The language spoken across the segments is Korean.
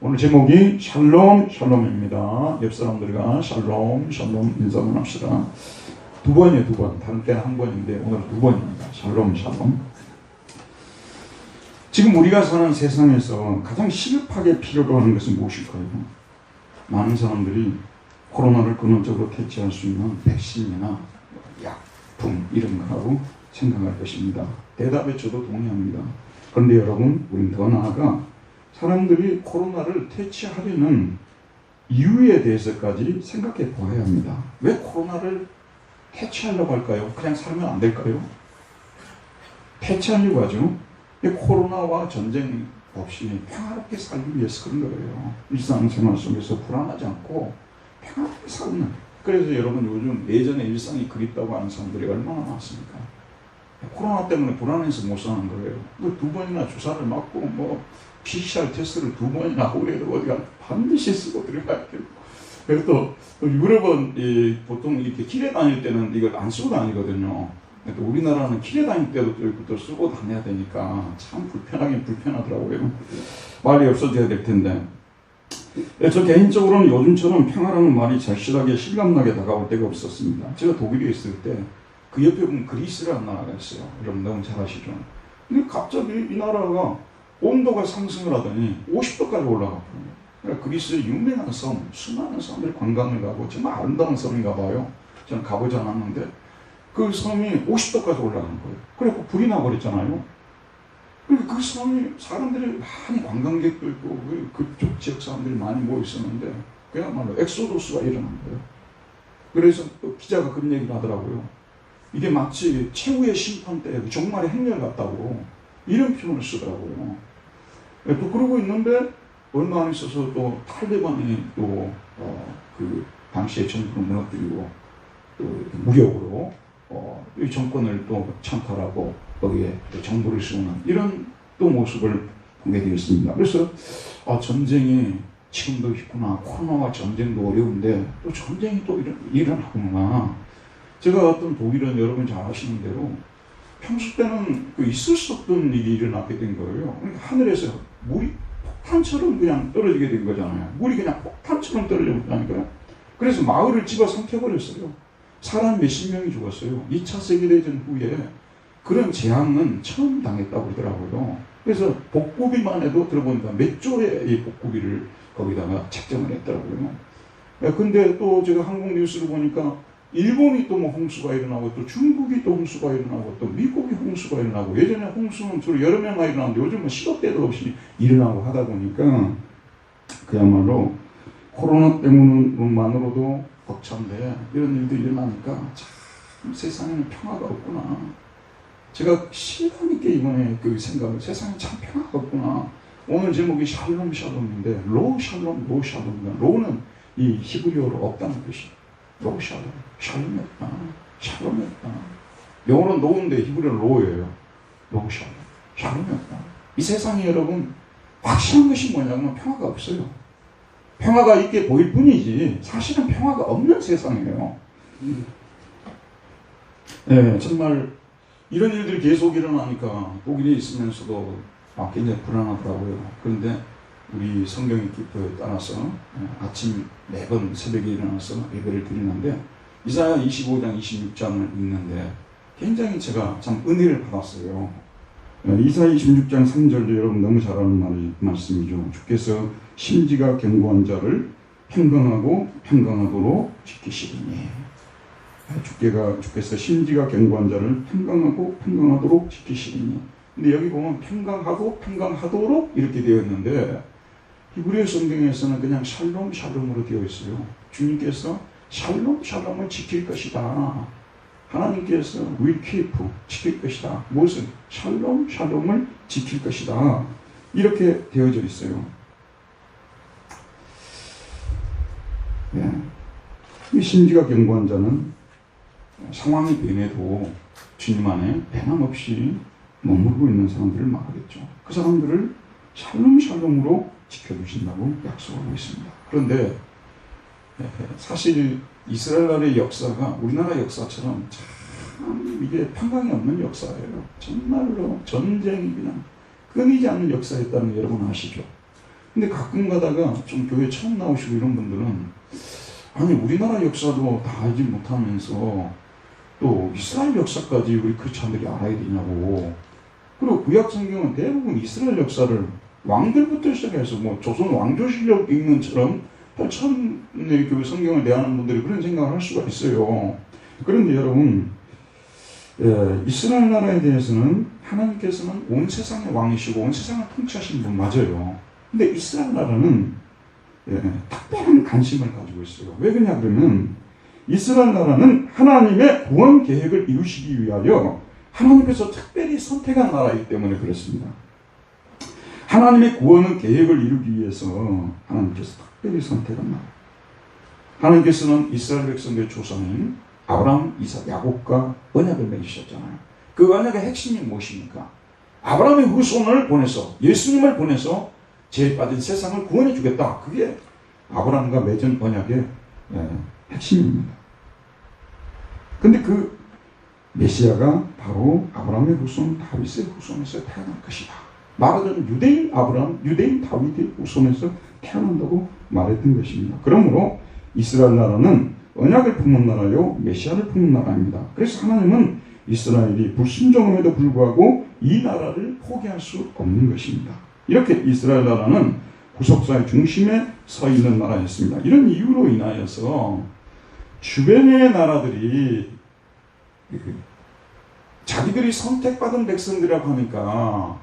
오늘 제목이 샬롬 샬롬입니다. 옆 사람들과 샬롬 샬롬 인사만 합시다. 두 번이에요, 두 번. 다른 때는 한 번인데 오늘은 두 번입니다. 샬롬 샬롬. 지금 우리가 사는 세상에서 가장 시급하게 필요로 하는 것은 무엇일까요? 많은 사람들이 코로나를 근원적으로 퇴치할 수 있는 백신이나 약품 이런 거라고 생각할 것입니다. 대답에 저도 동의합니다. 그런데 여러분, 우리는 더 나아가 사람들이 코로나를 퇴치하려는 이유에 대해서까지 생각해 보아야 합니다. 왜 코로나를 퇴치하려고 할까요? 그냥 살면 안 될까요? 퇴치하려고 하죠. 코로나와 전쟁 없이 평화롭게 살기 위해서 그런 거예요. 일상생활 속에서 불안하지 않고 평화롭게 살는. 그래서 여러분, 요즘 예전에 일상이 그립다고 하는 사람들이 얼마나 많습니까? 코로나 때문에 불안해서 못 사는 거예요. 두 번이나 주사를 맞고 PCR 테스트를 두 번이나 하고 해도 어디가 반드시 쓰고 들어가야 돼요. 그래서 또 유럽은 보통 이렇게 길에 다닐 때는 이걸 안 쓰고 다니거든요. 또 우리나라는 길에 다닐 때도 또 쓰고 다녀야 되니까 참 불편하긴 불편하더라고요. 말이 없어져야 될 텐데. 저 개인적으로는 요즘처럼 평화라는 말이 절실하게 실감나게 다가올 때가 없었습니다. 제가 독일에 있을 때 그 옆에 보면 그리스라는 나라가 있어요. 여러분 너무 잘 아시죠? 근데 갑자기 이 나라가 온도가 상승을 하더니 50도까지 올라갔거든요. 그러니까 그리스의 유명한 섬, 수많은 사람들이 관광을 가고 정말 아름다운 섬인가 봐요. 저는 가보지 않았는데 그 섬이 50도까지 올라간 거예요. 그래서 불이 나버렸잖아요. 그러니까 그 섬이 사람들이 많이 관광객도 있고 그쪽 지역 사람들이 많이 모여 있었는데 그야말로 엑소도스가 일어난 거예요. 그래서 또 기자가 그런 얘기를 하더라고요. 이게 마치 최후의 심판 때 종말의 행렬 같다고 이런 표현을 쓰더라고요. 또 그러고 있는데 얼마 안 있어서 또 탈레반이 또 그 당시의 정부를 무너뜨리고 또 무력으로 이 정권을 또 창탈하고 거기에 또 정부를 세우는 이런 또 모습을 보게 되었습니다. 그래서 전쟁이 지금도 있구나. 코로나와 전쟁도 어려운데 또 전쟁이 또 일어나구나. 제가 어떤 독일은 여러분 잘 아시는 대로 평소 때는 있을 수 없던 일이 일어나게 된 거예요. 그러니까 하늘에서 물이 폭탄처럼 그냥 떨어지게 된 거잖아요. 물이 그냥 폭탄처럼 떨어졌다니까요. 그래서 마을을 집어삼켜버렸어요. 사람 몇십 명이 죽었어요. 2차 세계대전 후에 그런 재앙은 처음 당했다고 그러더라고요. 그래서 복구비만 해도 들어보니까 몇 조의 이 복구비를 거기다가 책정을 했더라고요. 근데 또 제가 한국 뉴스를 보니까 일본이 또 홍수가 일어나고 또 중국이 또 홍수가 일어나고 또 미국이 홍수가 일어나고 예전에 홍수는 주로 여러 명만 일어나는데 요즘은 시도 때도 없이 일어나고 하다 보니까 그야말로 코로나 때문만으로도 벅찬데 이런 일도 일어나니까 참 세상에는 평화가 없구나. 제가 실감 있게 이번에 그 생각을 세상에 참 평화가 없구나. 오늘 제목이 샬롬 샬롬인데 로 샬롬 로 샬롬. 로는 이 히브리어로 없다는 뜻이에요. 로 샬롬, 샬롬이 없다, 샬롬이 없다. 영어로는 노인데 히브리어는 로예요. 로 샬롬, 샬롬이 없다. 이 세상에 여러분 확실한 것이 뭐냐면 평화가 없어요. 평화가 있게 보일 뿐이지 사실은 평화가 없는 세상이에요. 네, 정말 이런 일들이 계속 일어나니까 독일에 있으면서도 굉장히 불안하더라고요. 그런데 우리 성경의 기표에 따라서 아침 매번 새벽에 일어나서 예배를 드리는데 이사야 25장 26장을 읽는데 굉장히 제가 참 은혜를 받았어요. 이사야 26장 3절도 여러분 너무 잘 아는 말씀이죠. 주께서 심지가 견고한 자를 평강하고 평강하도록 지키시리니. 주께서 심지가 견고한 자를 평강하고 평강하도록 지키시리니. 근데 여기 보면 평강하고 평강하도록 이렇게 되어 있는데 히브리어 성경에서는 그냥 샬롬 샬롬으로 되어 있어요. 주님께서 샬롬 샬롬을 지킬 것이다. 하나님께서 will keep 지킬 것이다. 무엇을? 샬롬 샬롬을 지킬 것이다. 이렇게 되어져 있어요. 네. 이 심지가 견고한 자는 상황이 변해도 주님 안에 변함없이 머무르고 있는 사람들을 말하겠죠. 그 사람들을 샬롬 샬롬으로 지켜주신다고 약속하고 있습니다. 그런데 사실 이스라엘의 역사가 우리나라 역사처럼 참 이게 평강이 없는 역사예요. 정말로 전쟁이 그냥 끊이지 않는 역사였다는 거 여러분 아시죠? 근데 가끔 가다가 좀 교회 처음 나오시고 이런 분들은 아니 우리나라 역사도 다 알지 못하면서 또 이스라엘 역사까지 우리 크리스찬들이 알아야 되냐고. 그리고 구약 성경은 대부분 이스라엘 역사를 왕들부터 시작해서 뭐 조선 왕조실력 읽는 처럼 처음에 교회 성경을 대하는 분들이 그런 생각을 할 수가 있어요. 그런데 여러분, 이스라엘 나라에 대해서는 하나님께서는 온 세상의 왕이시고 온 세상을 통치하시는 분 맞아요. 근데 이스라엘 나라는 특별한 관심을 가지고 있어요. 왜 그러냐 그러면 이스라엘 나라는 하나님의 구원 계획을 이루시기 위하여 하나님께서 특별히 선택한 나라이기 때문에 그렇습니다. 하나님의 구원 계획을 이루기 위해서 하나님께서 특별히 선택한 나라. 하나님께서는 이스라엘 백성의 조상인 아브라함, 이삭, 야곱과 언약을 맺으셨잖아요. 그 언약의 핵심이 무엇입니까? 아브라함의 후손을 보내서 예수님을 보내서 죄에 빠진 세상을 구원해 주겠다. 그게 아브라함과 맺은 언약의 핵심입니다. 근데 그 메시아가 바로 아브라함의 후손 다윗의 후손에서 태어날 것이다. 말하자면 유대인 아브라함, 유대인 다윗의 후손에서 태어난다고 말했던 것입니다. 그러므로 이스라엘 나라는 언약을 품은 나라요 메시아를 품은 나라입니다. 그래서 하나님은 이스라엘이 불순종함에도 불구하고 이 나라를 포기할 수 없는 것입니다. 이렇게 이스라엘 나라는 구속사의 중심에 서 있는 나라였습니다. 이런 이유로 인하여서 주변의 나라들이 자기들이 선택받은 백성들이라고 하니까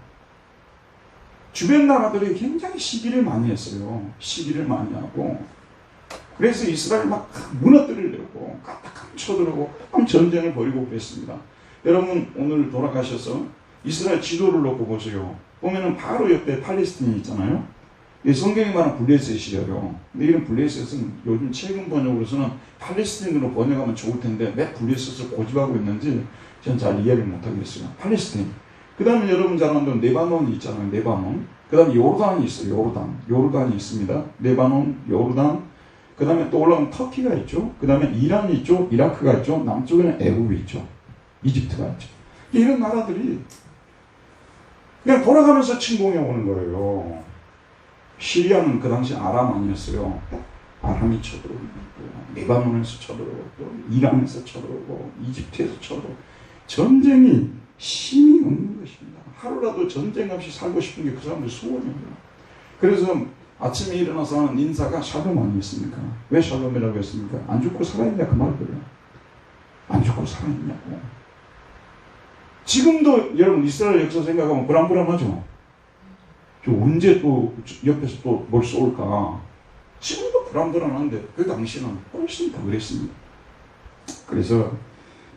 주변 나라들이 굉장히 시기를 많이 했어요. 시기를 많이 하고 그래서 이스라엘 막 무너뜨리려고 까딱하면 쳐들어오고 전쟁을 벌이고 그랬습니다. 여러분 오늘 돌아가셔서 이스라엘 지도를 놓고 보세요. 보면은 바로 옆에 팔레스틴이 있잖아요. 성경이 말하는 블레셋이에요. 근데 이런 블레셋은 요즘 최근 번역으로서는 팔레스틴으로 번역하면 좋을 텐데 왜 블레셋을 고집하고 있는지 저는 잘 이해를 못하겠어요. 팔레스틴. 그 다음에 여러분 잘 아는 레바논이 있잖아요. 레바논. 그 다음에 요르단이 있어요. 요르단이 있습니다. 레바논, 요르단. 그 다음에 또 올라가면 터키가 있죠. 그 다음에 이란이 있죠. 이라크가 있죠. 남쪽에는 애굽이 있죠. 이집트가 있죠. 이런 나라들이 그냥 돌아가면서 침공해 오는 거예요. 시리아는 그 당시 아람 아니었어요. 아람이 쳐들어오고 레바논에서 쳐들어오고 이란에서 쳐들어오고 이집트에서 쳐들어오고 전쟁이 힘이 없는 것입니다. 하루라도 전쟁 없이 살고 싶은 게 그 사람들 소원입니다. 그래서 아침에 일어나서 하는 인사가 샬롬 아니었습니까? 왜 샬롬이라고 했습니까? 안 죽고 살아있냐 그 말이에요. 안 죽고 살아있냐고. 지금도 여러분 이스라엘 역사 생각하면 불안불안하죠? 저 언제 또 옆에서 또 뭘 쏠까? 지금도 불안불안한데 그 당시는 훨씬 더 그랬습니다. 그래서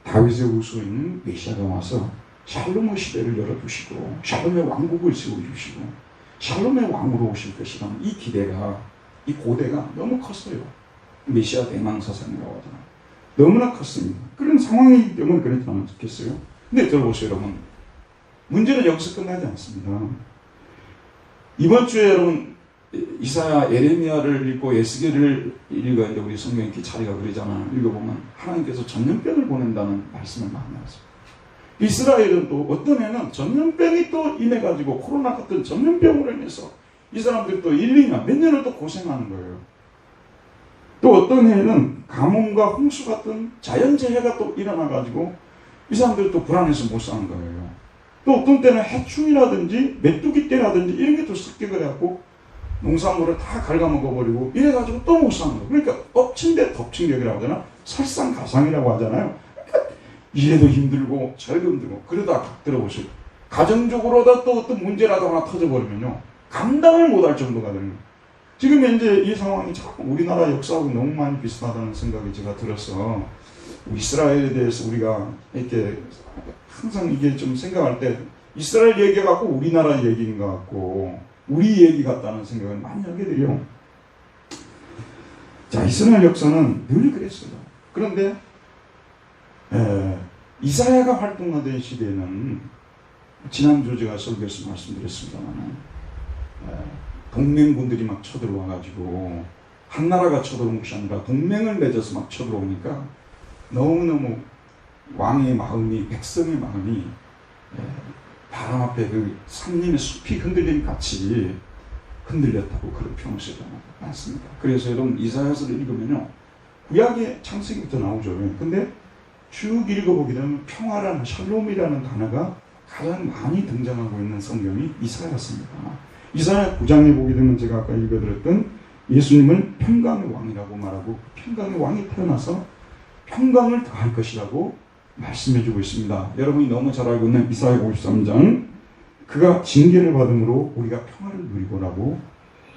다윗의 후손인 메시아가 와서 샬롬의 시대를 열어주시고 샬롬의 왕국을 세워주시고 샬롬의 왕으로 오실 것이라는 이 기대가 이 고대가 너무 컸어요. 메시아 대망사상이라고 하잖아요. 너무나 컸습니다. 그런 상황이기 때문에 그랬지 않겠어요? 근데 들어보세요 여러분. 문제는 여기서 끝나지 않습니다. 이번 주에 여러분 이사야 예레미야를 읽고 에스겔을 읽었는데 우리 성경에 이렇게 자리가 그러잖아요. 읽어보면 하나님께서 전염병을 보낸다는 말씀을 많이 하세요. 이스라엘은 또 어떤 해는 전염병이 또 임해가지고 코로나 같은 전염병으로 인해서 이 사람들이 또 1, 2년 몇 년을 또 고생하는 거예요. 또 어떤 해에는 가뭄과 홍수 같은 자연재해가 또 일어나가지고 이 사람들이 또 불안해서 못 사는 거예요. 또 어떤 때는 해충이라든지 메뚜기 떼라든지 이런 게 또 습격을 해갖고 농산물을 다 갉아먹어버리고 이래가지고 또 못 사는 거예요. 그러니까 엎친 데 덮친 격이라고 하잖아. 설상가상이라고 하잖아요. 그러니까 이래도 힘들고 저래도 힘들고 그러다 들어보세요. 가정적으로다 또 어떤 문제라도 하나 터져버리면요. 감당을 못할 정도가 되는 거예요. 지금 현재 이 상황이 자꾸 우리나라 역사하고 너무 많이 비슷하다는 생각이 제가 들어서 이스라엘에 대해서 우리가 이렇게 항상 이게 좀 생각할 때 이스라엘 얘기가 갖고 우리나라 얘기인 것 같고 우리 얘기 같다는 생각을 많이 하게 돼요. 자, 이스라엘 역사는 늘 그랬어요. 그런데 이사야가 활동하던 시대는 지난주 제가 설교에서 말씀드렸습니다만 동맹군들이 막 쳐들어와가지고 한 나라가 쳐들어온 것이 아니라 동맹을 맺어서 막 쳐들어오니까 너무너무 왕의 마음이 백성의 마음이 바람 앞에 그 산림의 숲이 흔들림 같이 흔들렸다고 그런 표현을 쓰지 않습니다. 그래서 여러분 이사야서를 읽으면요, 구약의 창세기부터 나오죠. 근데 쭉 읽어보게 되면 평화라는, 샬롬이라는 단어가 가장 많이 등장하고 있는 성경이 이사야서입니다. 이사야 9장에 보게 되면 제가 아까 읽어드렸던 예수님은 평강의 왕이라고 말하고, 평강의 왕이 태어나서 평강을 더할 것이라고 말씀해주고 있습니다. 여러분이 너무 잘 알고 있는 이사야 53장, 그가 징계를 받음으로 우리가 평화를 누리고라고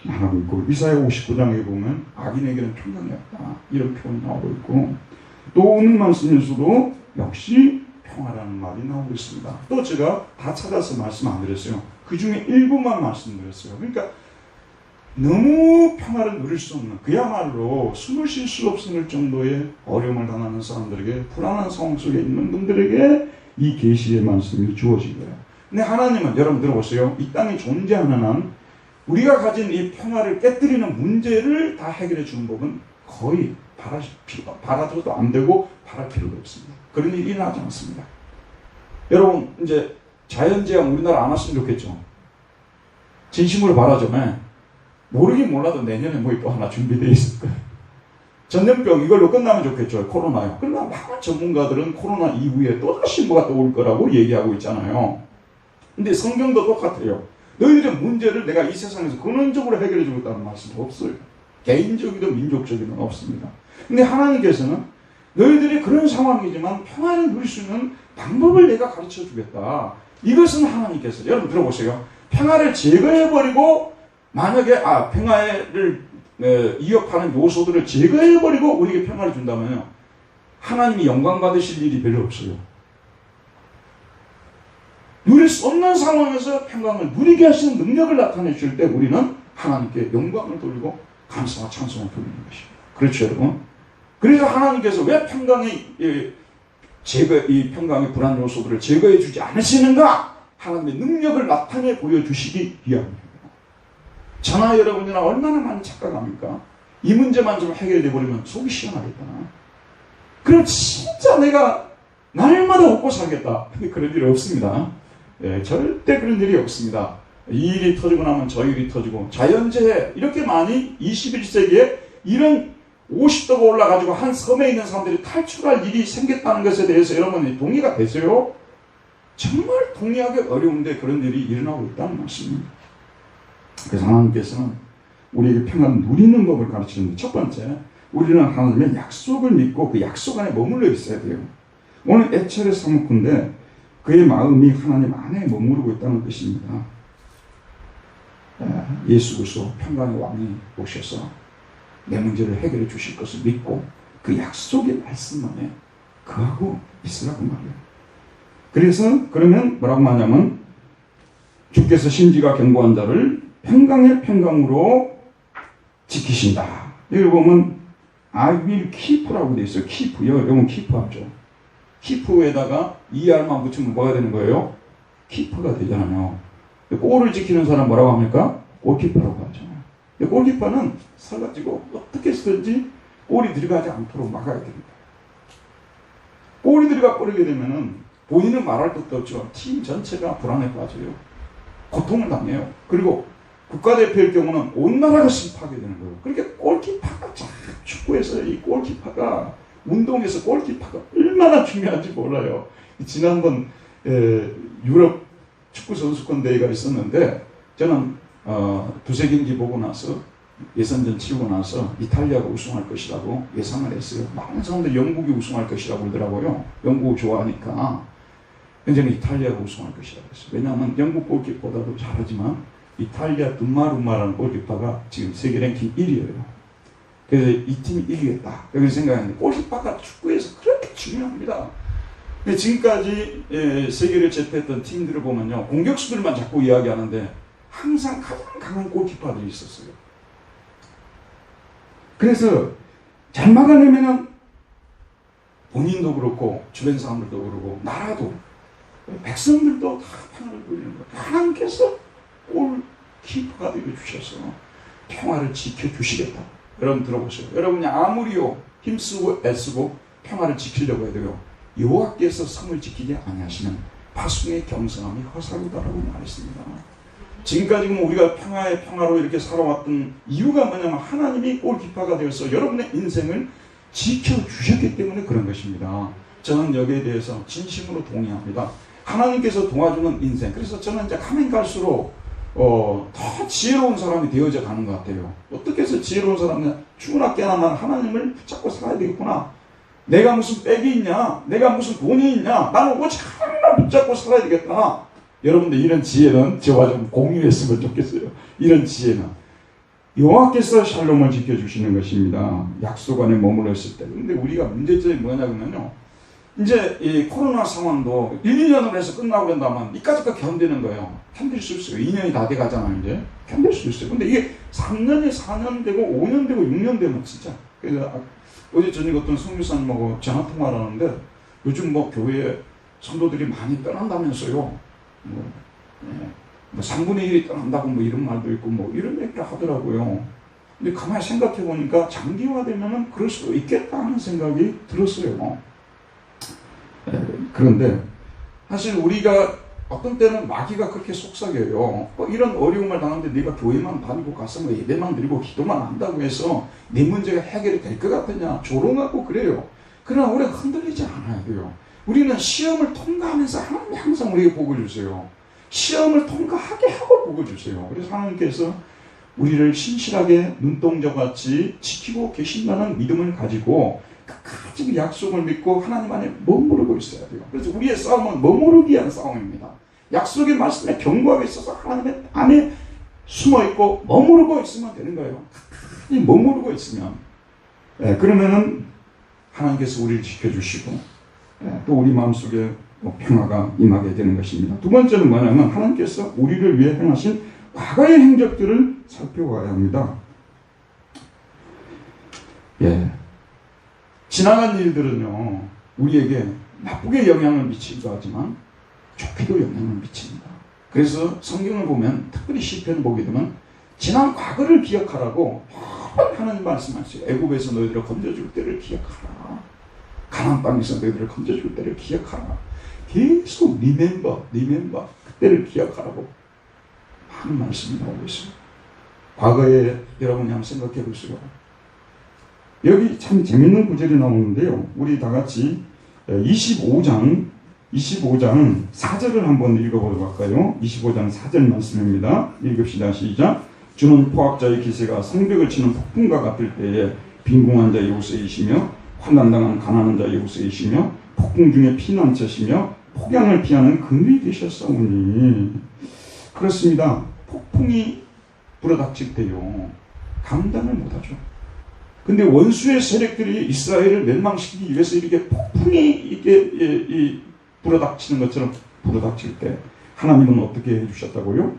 말하고 있고, 이사야 59장에 보면 악인에게는 평강이 없다, 이런 표현이 나오고 있고, 또 오늘 말씀에서도 역시 평화라는 말이 나오고 있습니다. 또 제가 다 찾아서 말씀 안 드렸어요. 그 중에 일부만 말씀드렸어요. 그러니까 너무 평화를 누릴 수 없는, 그야말로 숨을 쉴 수 없을 정도의 어려움을 당하는 사람들에게, 불안한 상황 속에 있는 분들에게 이 계시의 말씀이 주어진 거예요. 근데 하나님은, 여러분 들어보세요, 이 땅에 존재하는 한 우리가 가진 이 평화를 깨뜨리는 문제를 다 해결해 주는 법은 거의 바라도 안 되고 바랄 필요도 없습니다. 그런 일이 일어나지 않습니다. 여러분 이제 자연재앙 우리나라 안 왔으면 좋겠죠. 진심으로 바라죠. 모르긴 몰라도 내년에 뭐 또 하나 준비되어 있을 거예요. 전염병 이걸로 끝나면 좋겠죠. 코로나요. 그러나 많은 전문가들은 코로나 이후에 또다시 뭐가 또 올 거라고 얘기하고 있잖아요. 근데 성경도 똑같아요. 너희들의 문제를 내가 이 세상에서 근원적으로 해결해 주겠다는 말씀은 없어요. 개인적이든 민족적이든 없습니다. 근데 하나님께서는 너희들이 그런 상황이지만 평안을 누릴 수 있는 방법을 내가 가르쳐 주겠다. 이것은 하나님께서, 여러분 들어보세요. 평화를 제거해버리고, 만약에 평화를 위협하는 요소들을 제거해버리고 우리에게 평화를 준다면요, 하나님이 영광 받으실 일이 별로 없어요. 누릴 수 없는 상황에서 평강을 누리게 하시는 능력을 나타내 줄 때 우리는 하나님께 영광을 돌리고 감사와 찬송을 돌리는 것입니다. 그렇죠, 여러분? 그래서 하나님께서 왜 이 평강의 불안 요소들을 제거해 주지 않으시는가? 하나님의 능력을 나타내 보여주시기 위함입니다. 저나 여러분이나 얼마나 많이 착각합니까? 이 문제만 좀 해결돼 버리면 속이 시원하겠다. 그럼 진짜 내가 날마다 웃고 살겠다. 근데 그런 일이 없습니다. 절대 그런 일이 없습니다. 이 일이 터지고 나면 저 일이 터지고, 자연재해 이렇게 많이 21세기에 이런 50도가 올라가지고 한 섬에 있는 사람들이 탈출할 일이 생겼다는 것에 대해서 여러분이 동의가 되세요? 정말 동의하기 어려운데 그런 일이 일어나고 있다는 말씀입니다. 그래서 하나님께서는 우리에게 평안을 누리는 법을 가르치는데, 첫 번째, 우리는 하나님의 약속을 믿고 그 약속 안에 머물러 있어야 돼요. 오늘 애철의 사목인데 그의 마음이 하나님 안에 머무르고 있다는 것입니다. 예수 그리스도 평강의 왕이 오셔서 내 문제를 해결해 주실 것을 믿고 그 약속의 말씀 안에 거하고 있으라고 말해요. 그래서 그러면 뭐라고 하냐면, 주께서 심지가 견고한 자를 평강의 평강으로 지키신다. 여기 보면 I will keep라고 되어 있어요. keep요. 여러분 keep 하죠. keep에다가 ER만 붙이면 뭐가 되는 거예요? keeper가 되잖아요. 골을 지키는 사람 뭐라고 합니까? 골키퍼라고 하잖아요. 골키퍼는 서가지고 어떻게 해서든지 골이 들어가지 않도록 막아야 됩니다. 골이 들어가 버리게 되면은 본인은 말할 것도 없지만 팀 전체가 불안에 빠져요. 고통을 당해요. 그리고 국가대표일 경우는 온 나라가 심판하게 되는 거예요. 그러니까 골키퍼가 참, 축구에서 이 골키퍼가, 운동에서 골키퍼가 얼마나 중요한지 몰라요. 지난번 유럽 축구 선수권 대회가 있었는데, 저는 두세 경기 보고 나서, 예선전 치고 나서 이탈리아가 우승할 것이라고 예상을 했어요. 많은 사람들이 영국이 우승할 것이라고 그러더라고요. 영국을 좋아하니까. 저는 이탈리아가 우승할 것이라고 했어요. 왜냐하면 영국 골키퍼보다도 잘하지만 이탈리아 둠마룸마라는 골키퍼가 지금 세계 랭킹 1위예요. 그래서 이 팀이 이기겠다, 그렇게 생각했는데, 골키퍼가 축구에서 그렇게 중요합니다. 지금까지 세계를 제패했던 팀들을 보면요, 공격수들만 자꾸 이야기하는데 항상 가장 강한 골키퍼들이 있었어요. 그래서 잘 막아내면은 본인도 그렇고 주변 사람들도 그렇고 나라도, 백성들도 다 평화를 누리는 거예요. 하나님께서 골키퍼가 되어주셔서 평화를 지켜주시겠다. 여러분 들어보세요. 여러분이 아무리요 힘쓰고 애쓰고 평화를 지키려고 해도요, 여호와께서 성을 지키지 아니하시면 파수의 경성함이 허사로다라고 말했습니다. 지금까지 우리가 평화로 이렇게 살아왔던 이유가 뭐냐면 하나님이 골키퍼가 되어서 여러분의 인생을 지켜주셨기 때문에 그런 것입니다. 저는 여기에 대해서 진심으로 동의합니다. 하나님께서 도와주는 인생. 그래서 저는 이제 가면 갈수록 더 지혜로운 사람이 되어져 가는 것 같아요. 어떻게 해서 지혜로운 사람이냐? 추구나 깨나 난 하나님을 붙잡고 살아야 되겠구나. 내가 무슨 백이 있냐? 내가 무슨 돈이 있냐? 나는 오직 하나님을 붙잡고 살아야 되겠다. 여러분들 이런 지혜는 저와 좀 공유했으면 좋겠어요. 이런 지혜는 여호와께서 샬롬을 지켜주시는 것입니다. 약속 안에 머물렀을 때. 근데 우리가 문제점이 뭐냐면요, 이제 이 코로나 상황도 1, 2년으로 해서 끝나고 그런다면 이까지가 견디는 거예요. 견딜 수 있어요. 2년이 다 돼가잖아요. 이제 견딜 수 있어요. 근데 이게 3년이 4년 되고 5년 되고 6년 되면 진짜. 그래서 어제 저녁 어떤 성교사님하고 전화통화를 하는데 요즘 뭐 교회 성도들이 많이 떠난다면서요. 뭐 3분의 1이 떠난다고 뭐 이런 말도 있고 뭐 이런 얘기를 하더라고요. 근데 가만히 생각해 보니까 장기화되면은 그럴 수도 있겠다 하는 생각이 들었어요. 그런데 사실 우리가 어떤 때는 마귀가 그렇게 속삭여요. 이런 어려움을 당하는데 네가 교회만 다니고 가서 뭐 예배만 드리고 기도만 한다고 해서 네 문제가 해결이 될 것 같느냐 조롱하고 그래요. 그러나 우리가 흔들리지 않아야 돼요. 우리는 시험을 통과하면서 하나님이 항상 우리에게 복을 주세요. 시험을 통과하게 하고 복을 주세요. 그래서 하나님께서 우리를 신실하게 눈동자같이 지키고 계신다는 믿음을 가지고 끝까지 약속을 믿고 하나님 안에 머무르고 있어야 돼요. 그래서 우리의 싸움은 머무르기 위한 싸움입니다. 약속의 말씀에 견고하게 있어서 하나님의 안에 숨어있고 머무르고 있으면 되는 거예요. 끝까지 머무르고 있으면 그러면은 하나님께서 우리를 지켜주시고 또 우리 마음속에 평화가 임하게 되는 것입니다. 두 번째는 뭐냐면 하나님께서 우리를 위해 행하신 과거의 행적들을 살펴봐야 합니다. 지나간 일들은요, 우리에게 나쁘게 영향을 미치기도 하지만 좋게도 영향을 미칩니다. 그래서 성경을 보면 특별히 시편을 보게 되면 지난 과거를 기억하라고 하나님 말씀하세요. 애굽에서 너희들을 건져줄 때를 기억하라. 가나안 땅에서 너희들을 건져줄 때를 기억하라. 계속 remember 그때를 기억하라고 하는 말씀이 나오고 있어요. 과거에 여러분이 한번 생각해 보세요. 여기 참 재밌는 구절이 나오는데요. 우리 다 같이 25장 4절을 한번 읽어보도록 할까요? 25장 4절 말씀입니다. 읽읍시다. 시작. 주는 포악자의 기세가 성벽을 치는 폭풍과 같을 때에 빈궁한 자의 요새이시며 환난당한 가난한 자의 요새이시며 폭풍 중에 피난처시며 폭양을 피하는 그늘이 되셨사오니. 그렇습니다. 폭풍이 불어닥칠 때요, 감당을 못하죠. 근데 원수의 세력들이 이스라엘을 멸망시키기 위해서 이렇게 폭풍이 이렇게 불어닥치는 것처럼 불어닥칠 때 하나님은 어떻게 해주셨다고요?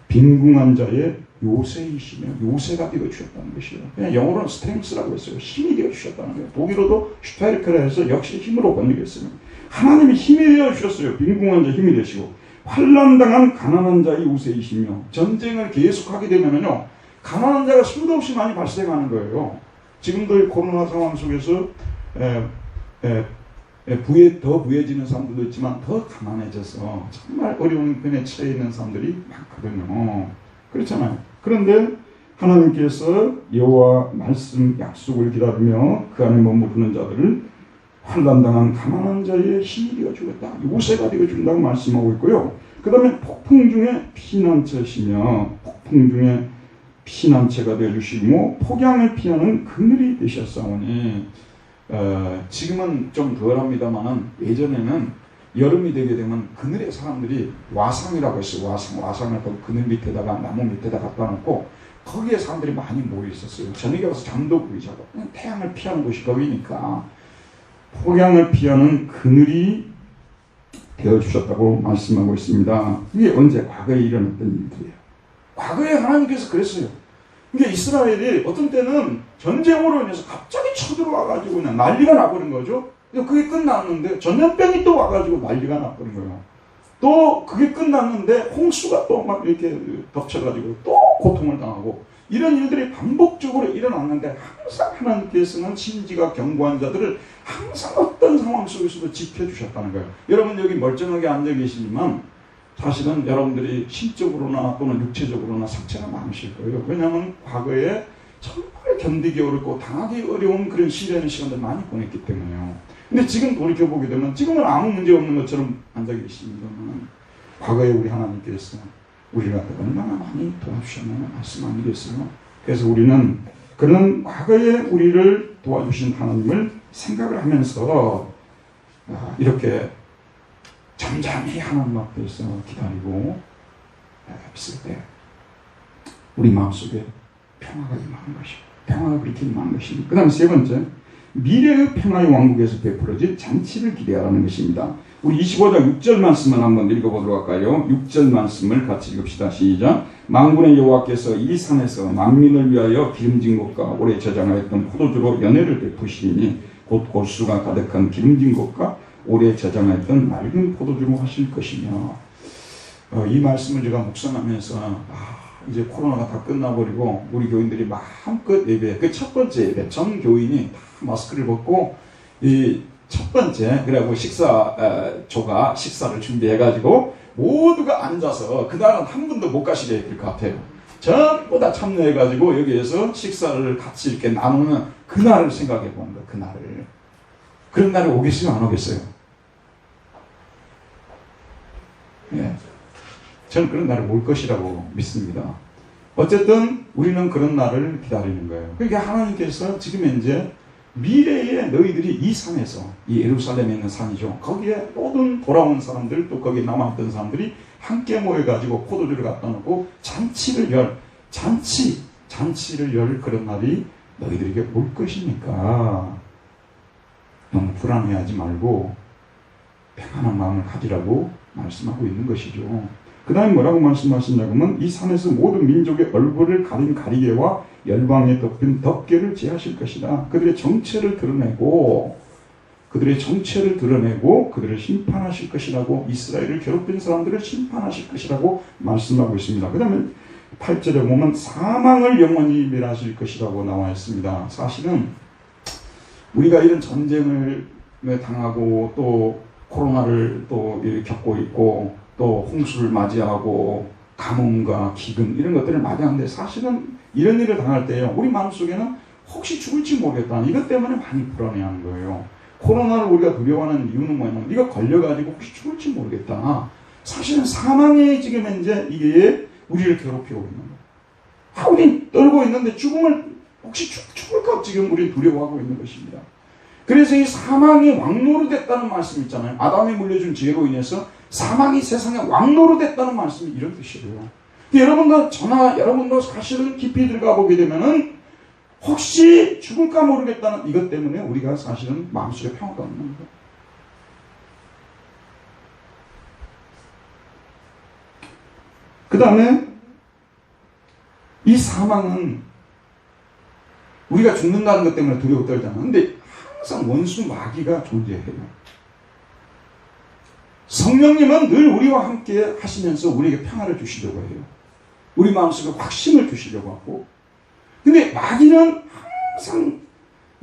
빈궁한 자의 요새이시며 요새가 되어주셨다는 것이에요. 그냥 영어로는 스트렝스라고 했어요. 힘이 되어주셨다는 거예요. 독일어도 슈타르크라 해서 역시 힘으로 번역했어요. 하나님이 힘이 되어주셨어요. 빈궁한 자 힘이 되시고 환난당한 가난한 자의 요새이시며. 전쟁을 계속하게 되면요, 가난한 자가 수도 없이 많이 발생하는 거예요. 지금도 코로나 상황 속에서 더 부해지는 사람들도 있지만 더 가난해져서 정말 어려운 편에 처해 있는 사람들이 많거든요. 그렇잖아요. 그런데 하나님께서 여호와 말씀 약속을 기다리며 그 안에 머무르는 자들을 환난당한 가난한 자의 힘이 되어주겠다, 요새가 되어준다고 말씀하고 있고요. 그 다음에 폭풍 중에 피난처시며 폭풍 중에 피난처가 되어주시고 폭양을 피하는 그늘이 되셨사오니. 지금은 좀 덜합니다만은 예전에는 여름이 되게 되면 그늘에 사람들이 와상이라고 했어요. 와상을 그늘 밑에다가 나무 밑에다 갖다 놓고 거기에 사람들이 많이 모여 있었어요. 저녁에 와서 잠도 구리 자고 태양을 피하는 곳이 거기니까 폭양을 피하는 그늘이 되어주셨다고 말씀하고 있습니다. 이게 언제? 과거에 일어났던 일들이에요. 과거에 하나님께서 그랬어요. 그러니까 이스라엘이 어떤 때는 전쟁으로 인해서 갑자기 쳐들어와가지고 그냥 난리가 나버린 거죠. 그게 끝났는데 전염병이 또 와가지고 난리가 나버린 거예요. 또 그게 끝났는데 홍수가 또 막 이렇게 덮쳐가지고 또 고통을 당하고 이런 일들이 반복적으로 일어났는데 항상 하나님께서는 신지가 견고한 자들을 항상 어떤 상황 속에서도 지켜주셨다는 거예요. 여러분 여기 멀쩡하게 앉아 계시지만 사실은 여러분들이 심적으로나 또는 육체적으로나 상처가 많으실 거예요. 왜냐하면 과거에 정말 견디기 어렵고 당하기 어려운 그런 시련의 시간들 많이 보냈기 때문에요. 근데 지금 돌이켜보게 되면 지금은 아무 문제 없는 것처럼 앉아 계십니다만 과거에 우리 하나님께서 우리가 얼마나 많이 도와주셨냐는 말씀 아니겠어요? 그래서 우리는 그런 과거에 우리를 도와주신 하나님을 생각을 하면서 이렇게 잠잠히 하나님 앞에서 기다리고 있을 때 우리 마음속에 평화가 임하는 것이고 평화가 그렇게 임하는 것입니다. 그 다음에 세 번째, 미래의 평화의 왕국에서 베풀어질 잔치를 기대하라는 것입니다. 우리 25장 6절 말씀을 한번 읽어보도록 할까요? 6절 말씀을 같이 읽읍시다. 시작. 만군의 여호와께서 이 산에서 만민을 위하여 기름진 것과 오래 저장하였던 포도주로 연회를 베푸시니 곧 골수가 가득한 기름진 것과 오래 저장하였던 맑은 포도주로 하실 것이며, 이 말씀을 제가 묵상하면서 이제 코로나가 다 끝나버리고 우리 교인들이 마음껏 예배, 그 첫 번째 예배, 전 교인이 다 마스크를 벗고 이 첫 번째 그리고 식사조가 식사를 준비해가지고 모두가 앉아서 그날은 한 분도 못 가시게 될 것 같아요. 전부 다 참여해가지고 여기에서 식사를 같이 이렇게 나누는 그날을 생각해 보는 거예요. 그날을. 그런 날이 오겠어요? 안 오겠어요? 예. 저는 그런 날이 올 것이라고 믿습니다. 어쨌든 우리는 그런 날을 기다리는 거예요. 그러니까 하나님께서 지금 현재 미래에 너희들이 이 산에서, 이 예루살렘에 있는 산이죠. 거기에 모든 돌아온 사람들, 또 거기에 남아있던 사람들이 함께 모여가지고 포도주를 갖다 놓고 잔치를 열 그런 날이 너희들에게 올 것이니까 너무 불안해하지 말고 평안한 마음을 가지라고 말씀하고 있는 것이죠. 그 다음에 뭐라고 말씀하시냐고 하면 이 산에서 모든 민족의 얼굴을 가린 가리개와 열방에 덮인 덮개를 제하실 것이다. 그들의 정체를 드러내고 그들을 심판하실 것이라고, 이스라엘을 괴롭힌 사람들을 심판하실 것이라고 말씀하고 있습니다. 그 다음에 8절에 보면 사망을 영원히 멸하실 것이라고 나와 있습니다. 사실은 우리가 이런 전쟁을 당하고 또 코로나를 또 겪고 있고 또 홍수를 맞이하고 가뭄과 기근 이런 것들을 맞이하는데, 사실은 이런 일을 당할 때요, 우리 마음속에는 혹시 죽을지 모르겠다, 이것 때문에 많이 불안해하는 거예요. 코로나를 우리가 두려워하는 이유는 뭐냐면 이거 걸려가지고 혹시 죽을지 모르겠다. 사실은 사망의 지금 현재 이게 우리를 괴롭히고 있는 거예요. 우리 떨고 있는데 혹시 죽을까 지금 우리 두려워하고 있는 것입니다. 그래서 이 사망이 왕노릇됐다는 말씀 있잖아요. 아담이 물려준 죄로 인해서 사망이 세상에 왕노릇됐다는 말씀이 이런 뜻이에요. 여러분도 사실은 깊이 들어가 보게 되면은 혹시 죽을까 모르겠다는 이것 때문에 우리가 사실은 마음속에 평화가 없는 거예요. 그 다음에 이 사망은 우리가 죽는다는 것 때문에 두려워 떨잖아. 근데 항상 원수 마귀가 존재해요. 성령님은 늘 우리와 함께 하시면서 우리에게 평화를 주시려고 해요. 우리 마음속에 확신을 주시려고 하고. 근데 마귀는 항상,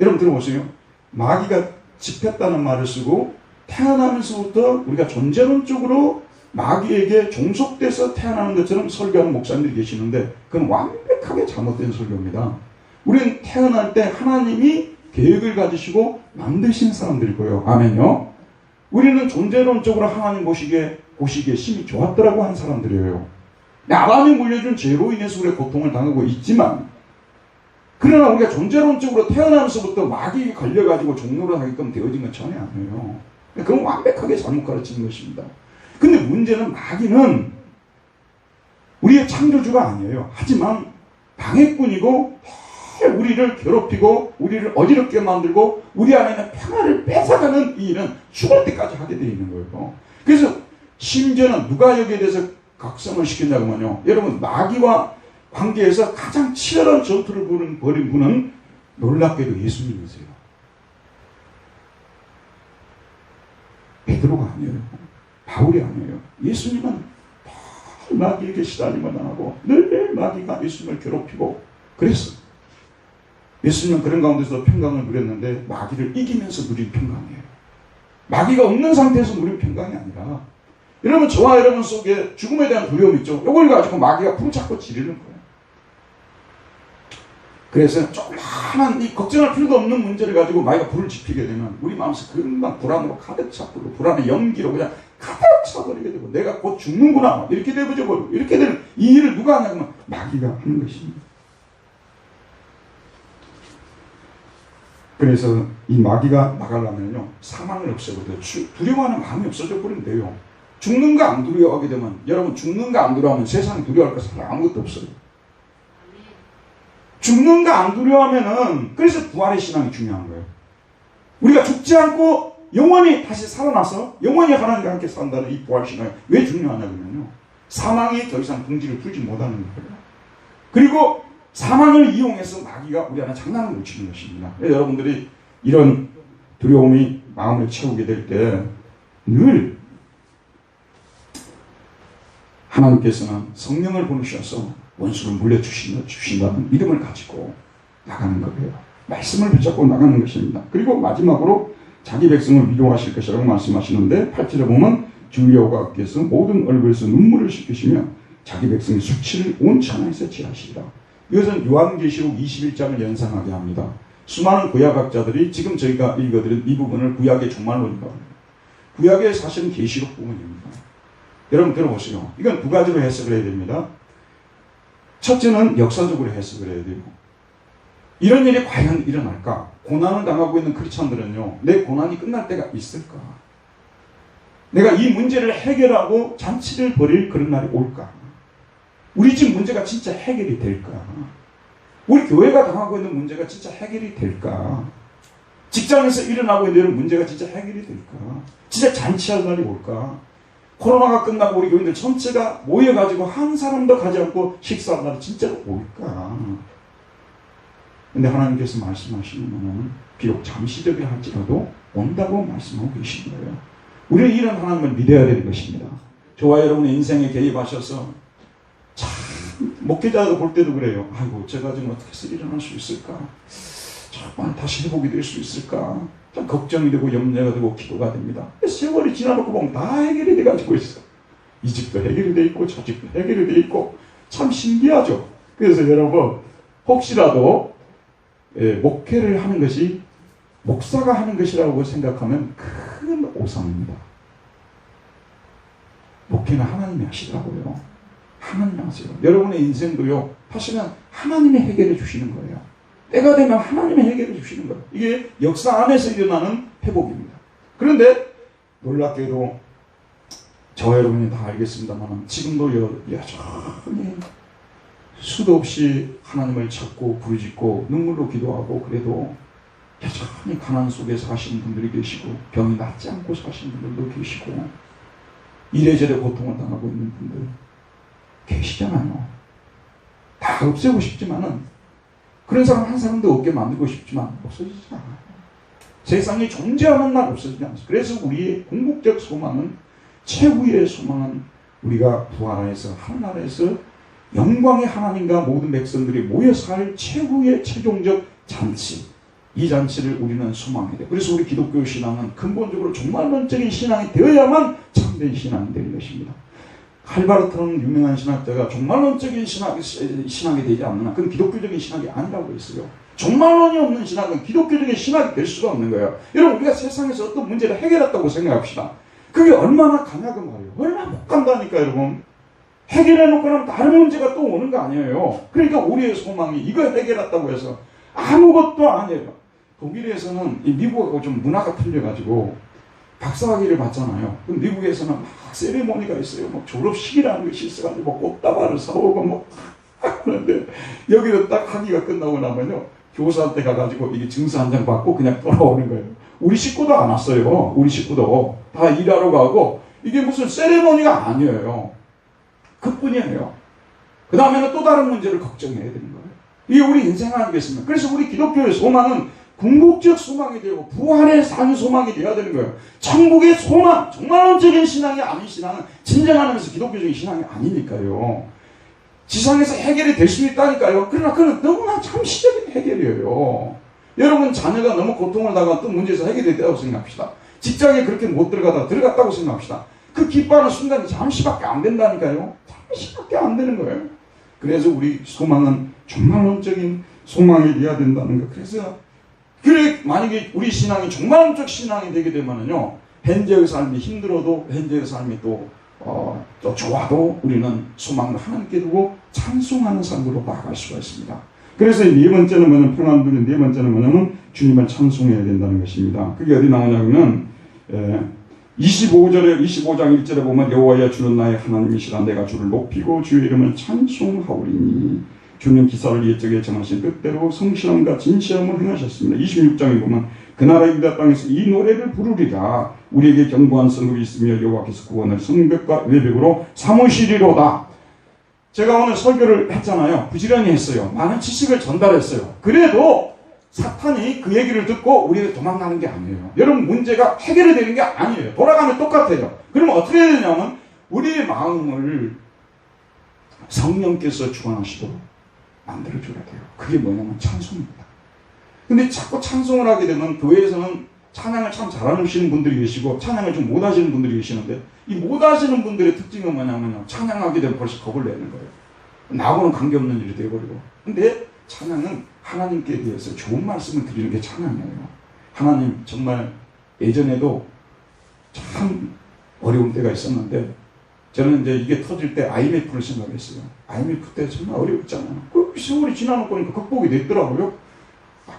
여러분 들어보세요. 마귀가 집했다는 말을 쓰고 태어나면서부터 우리가 존재론적으로 마귀에게 종속돼서 태어나는 것처럼 설교하는 목사님들이 계시는데 그건 완벽하게 잘못된 설교입니다. 우리는 태어날 때 하나님이 계획을 가지시고 만드신 사람들이고요. 아멘요. 우리는 존재론적으로 하나님 보시기에 심히 좋았더라고 한 사람들이에요. 아담이 물려준 죄로 인해서 우리가 고통을 당하고 있지만, 그러나 우리가 존재론적으로 태어나면서부터 마귀에 걸려가지고 종로를 하게끔 되어진 건 전혀 아니에요. 그건 완벽하게 잘못 가르치는 것입니다. 근데 문제는 마귀는 우리의 창조주가 아니에요. 하지만 방해꾼이고 우리를 괴롭히고 우리를 어지럽게 만들고 우리 안에 있는 평화를 뺏어가는 이 일은 죽을 때까지 하게 되어 있는 거예요. 그래서 심지어는 누가 여기에 대해서 각성을 시켰냐고 하면요, 여러분 마귀와 관계에서 가장 치열한 전투를 벌인 분은 놀랍게도 예수님이세요. 베드로가 아니에요. 바울이 아니에요. 예수님은 늘 마귀에게 시달림을 당하고 늘 마귀가 예수님을 괴롭히고 그랬어요. 예수님은 그런 가운데서 평강을 누렸는데 마귀를 이기면서 누린 평강이에요. 마귀가 없는 상태에서 누린 평강이 아니라 여러분, 저와 여러분 속에 죽음에 대한 두려움 있죠. 이걸 가지고 마귀가 풀잡고 지르는 거예요. 그래서 조그마한 이 걱정할 필요도 없는 문제를 가지고 마귀가 불을 지피게 되면 우리 마음속 금방 불안으로 가득 차버리고 불안의 연기로 그냥 가득 차버리게 되고 내가 곧 죽는구나 이렇게 되버리고 이렇게 되는 이 일을 누가 하냐면 마귀가 하는 것입니다. 그래서 이 마귀가 나가려면요 사망을 없애버려요. 두려워하는 마음이 없어져 버리면 돼요. 죽는 거 안 두려워하게 되면 여러분 죽는 거 안 두려워하면 세상에 두려워할 것은 아무것도 없어요. 죽는 거 안 두려워하면은 그래서 부활의 신앙이 중요한 거예요. 우리가 죽지 않고 영원히 다시 살아나서 영원히 하나님과 함께 산다는 이 부활 신앙이 왜 중요하냐면요 사망이 더 이상 궁지를 풀지 못하는 거예요. 그리고 사망을 이용해서 마귀가 우리 안에 장난을 못 치는 것입니다. 여러분들이 이런 두려움이 마음을 채우게 될 때 늘 하나님께서는 성령을 보내셔서 원수를 물려주신다는 믿음을 가지고 나가는 거예요. 말씀을 붙잡고 나가는 것입니다. 그리고 마지막으로 자기 백성을 위로하실 것이라고 말씀하시는데 8절에 보면 주 여호와께서 모든 얼굴에서 눈물을 씻기시며 자기 백성의 수치를 온 천하에서 지하시리라. 이것은 요한계시록 21장을 연상하게 합니다. 수많은 구약학자들이 지금 저희가 읽어드린 이 부분을 구약의 종말론이라고 합니다. 구약의 사실은 계시록 부분입니다. 여러분 들어보세요. 이건 두 가지로 해석을 해야 됩니다. 첫째는 역사적으로 해석을 해야 되고 이런 일이 과연 일어날까? 고난을 당하고 있는 크리스찬들은요 내 고난이 끝날 때가 있을까? 내가 이 문제를 해결하고 잔치를 벌일 그런 날이 올까? 우리 집 문제가 진짜 해결이 될까? 우리 교회가 당하고 있는 문제가 진짜 해결이 될까? 직장에서 일어나고 있는 이런 문제가 진짜 해결이 될까? 진짜 잔치할 날이 올까? 코로나가 끝나고 우리 교인들 전체가 모여가지고 한 사람도 가지 않고 식사할 날이 진짜로 올까? 근데 하나님께서 말씀하시는 것은 비록 잠시적이 할지라도 온다고 말씀하고 계신 거예요. 우리는 이런 하나님을 믿어야 되는 것입니다. 저와 여러분의 인생에 개입하셔서 참 목회자도 볼 때도 그래요. 아이고 제가 지금 어떻게 해서 일어날 수 있을까? 정말 다시 회복이 될 수 있을까? 참 걱정이 되고 염려가 되고 기도가 됩니다. 세월이 지나놓고 보면 다 해결이 돼가지고 있어. 이 집도 해결이 돼 있고 저 집도 해결이 돼 있고 참 신기하죠. 그래서 여러분 혹시라도 목회를 하는 것이 목사가 하는 것이라고 생각하면 큰 오산입니다. 목회는 하나님이 하시더라고요. 하나님이 하세요. 여러분의 인생도요 사실은 하나님이 해결해 주시는 거예요. 때가 되면 하나님이 해결해 주시는 거예요. 이게 역사 안에서 일어나는 회복입니다. 그런데 놀랍게도 저와 여러분이 다 알겠습니다만 지금도 여전히 수도 없이 하나님을 찾고 부르짖고 눈물로 기도하고 그래도 여전히 가난 속에 사시는 분들이 계시고 병이 낫지 않고 사시는 분들도 계시고 이래저래 고통을 당하고 있는 분들 계시잖아요. 다 없애고 싶지만은 그런 사람 한 사람도 없게 만들고 싶지만 없어지지 않아요. 세상에 존재하는 날 없어지지 않습니다. 그래서 우리의 궁극적 소망은 최후의 소망은 우리가 부활해서 하늘나라에서 영광의 하나님과 모든 백성들이 모여 살 최후의 최종적 잔치 이 잔치를 우리는 소망해야 돼요. 그래서 우리 기독교 신앙은 근본적으로 종말론적인 신앙이 되어야만 참된 신앙이 되는 것입니다. 칼바르트는 유명한 신학자가 종말론적인 신학이 되지 않는 한 그건 기독교적인 신학이 아니라고 했어요. 종말론이 없는 신학은 기독교적인 신학이 될 수가 없는 거예요. 여러분 우리가 세상에서 어떤 문제를 해결했다고 생각합시다. 그게 얼마나 가냐고 말이에요. 얼마나 못 간다니까 여러분. 해결해놓고 나면 다른 문제가 또 오는 거 아니에요. 그러니까 우리의 소망이 이거 해결했다고 해서 아무것도 아니에요. 독일에서는 이 미국하고 좀 문화가 틀려가지고 박사학위를 받잖아요. 그럼 미국에서는 막 세리머니가 있어요. 막 졸업식이라는 것이 있어가지고 꽃다발을 사오고 뭐 하는데 여기는 딱 학위가 끝나고 나면요 교사한테 가가지고 이게 증서 한 장 받고 그냥 돌아오는 거예요. 우리 식구도 안 왔어요. 우리 식구도 다 일하러 가고 이게 무슨 세리머니가 아니에요. 그뿐이에요. 그 다음에는 또 다른 문제를 걱정해야 되는 거예요. 이게 우리 인생 아니겠습니까? 그래서 우리 기독교의 소망은 궁극적 소망이 되고 부활의 산 소망이 되어야 되는 거예요. 천국의 소망, 종말론적인 신앙이 아닌 신앙은 진정한 의미에서 기독교적인 신앙이 아니니까요. 지상에서 해결이 될 수 있다니까요. 그러나 그건 너무나 잠시적인 해결이에요. 여러분 자녀가 너무 고통을 당한 어떤 문제에서 해결이 됐다고 생각합시다. 직장에 그렇게 못 들어갔다고 생각합시다. 그 기뻐하는 순간이 잠시밖에 안 된다니까요. 잠시밖에 안 되는 거예요. 그래서 우리 소망은 종말론적인 소망이어야 된다는 거. 그래서 그래 만약에 우리 신앙이 종말론적 신앙이 되게 되면은요, 현재의 삶이 힘들어도 현재의 삶이 또 좋아도 우리는 소망을 하나님께 두고 찬송하는 삶으로 나아갈 수가 있습니다. 그래서 네 번째는 뭐냐면, 평안 누린 네 번째는 뭐냐면 주님을 찬송해야 된다는 것입니다. 그게 어디 나오냐면 25장 1절에 보면 여호와여 주는 나의 하나님이시라. 내가 주를 높이고 주의 이름을 찬송하오리니 주는 기사를 옛적에 정하신 뜻대로 성실함과 진실함을 행하셨습니다. 26장에 보면 그 나라 유다 땅에서 이 노래를 부르리라. 우리에게 견고한 성읍이 있으며 여호와께서 구원을 성벽과 외벽으로 삼으시리로다. 제가 오늘 설교를 했잖아요. 부지런히 했어요. 많은 지식을 전달했어요. 그래도 사탄이 그 얘기를 듣고 우리를 도망가는 게 아니에요. 여러분, 문제가 해결이 되는 게 아니에요. 돌아가면 똑같아요. 그러면 어떻게 해야 되냐면 우리의 마음을 성령께서 주관하시도록 만들어줘야 돼요. 그게 뭐냐면 찬송입니다. 근데 자꾸 찬송을 하게 되면 교회에서는 찬양을 참 잘하시는 분들이 계시고 찬양을 좀 못하시는 분들이 계시는데, 이 못하시는 분들의 특징은 뭐냐면요, 찬양하게 되면 벌써 겁을 내는 거예요. 나하고는 관계없는 일이 되어버리고. 근데 찬양은 하나님께 대해서 좋은 말씀을 드리는 게 찬양이에요. 하나님, 정말 예전에도 참 어려운 때가 있었는데 저는 이제 이게 터질 때 IMF를 생각했어요. IMF 때 정말 어려웠잖아요. 그 세월이 지나놓고 보니까 극복이 됐더라고요.